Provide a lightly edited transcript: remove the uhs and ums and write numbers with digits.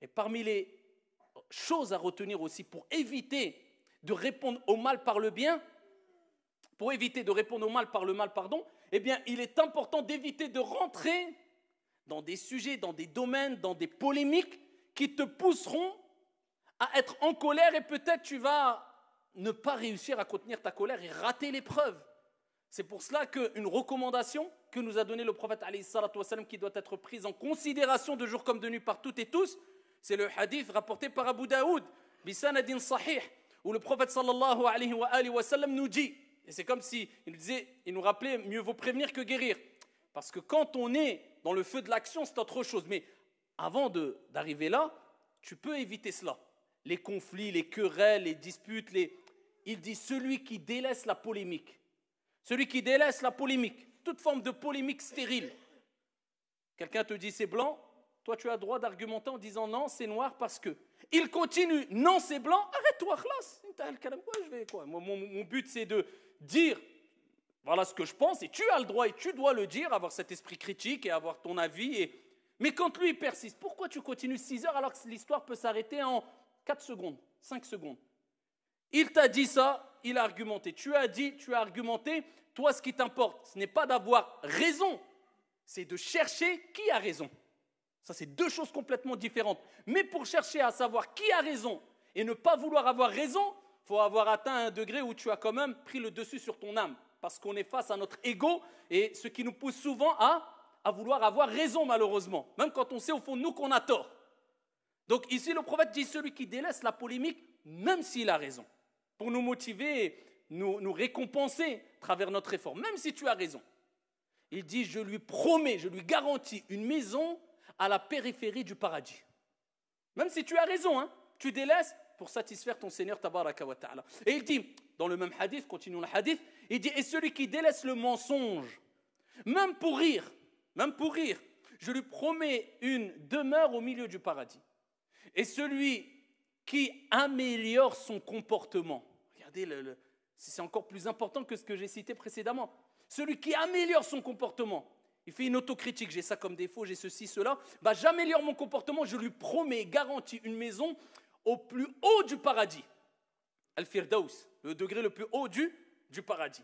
Et parmi les choses à retenir aussi pour éviter de répondre au mal par le bien, pour éviter de répondre au mal par le mal, pardon, eh bien, il est important d'éviter de rentrer dans des sujets, dans des domaines, dans des polémiques qui te pousseront à être en colère et peut-être tu vas ne pas réussir à contenir ta colère et rater l'épreuve. C'est pour cela qu'une recommandation que nous a donnée le prophète alayhi salatu wassalam, qui doit être prise en considération de jour comme de nuit par toutes et tous, c'est le hadith rapporté par Abu Daoud, bisanadin sahih, où le prophète sallallahu alayhi wa sallam nous dit, et c'est comme si il nous rappelait, mieux vaut prévenir que guérir. Parce que quand on est dans le feu de l'action, c'est autre chose. Mais avant d'arriver là, tu peux éviter cela. Les conflits, les querelles, les disputes. Il dit celui qui délaisse la polémique. Celui qui délaisse la polémique. Toute forme de polémique stérile. Quelqu'un te dit c'est blanc. Toi, tu as le droit d'argumenter en disant non, c'est noir parce que. Il continue, non, c'est blanc. Arrête-toi, khlas. Mon but, c'est de dire voilà ce que je pense, et tu as le droit et tu dois le dire, avoir cet esprit critique et avoir ton avis. Mais quand lui il persiste, pourquoi tu continues 6 heures alors que l'histoire peut s'arrêter en 4 secondes, 5 secondes? Il t'a dit ça, il a argumenté. Tu as dit, tu as argumenté. Toi, ce qui t'importe, ce n'est pas d'avoir raison, c'est de chercher qui a raison. Ça, c'est deux choses complètement différentes. Mais pour chercher à savoir qui a raison et ne pas vouloir avoir raison, il faut avoir atteint un degré où tu as quand même pris le dessus sur ton âme. Parce qu'on est face à notre ego et ce qui nous pousse souvent à vouloir avoir raison malheureusement. Même quand on sait au fond de nous qu'on a tort. Donc ici le prophète dit celui qui délaisse la polémique même s'il a raison. Pour nous motiver et nous récompenser à travers notre effort. Même si tu as raison. Il dit je lui promets, je lui garantis une maison à la périphérie du paradis. Même si tu as raison, tu délaisses pour satisfaire ton Seigneur tabaraka wa ta'ala. Et il dit, dans le même hadith, continuons le hadith, il dit, et celui qui délaisse le mensonge, même pour rire, je lui promets une demeure au milieu du paradis. Et celui qui améliore son comportement, regardez, c'est encore plus important que ce que j'ai cité précédemment, celui qui améliore son comportement, il fait une autocritique, j'ai ça comme défaut, j'ai ceci, cela, j'améliore mon comportement, je lui promets, garantis une maison au plus haut du paradis. Al-Firdaus, le degré le plus haut du paradis.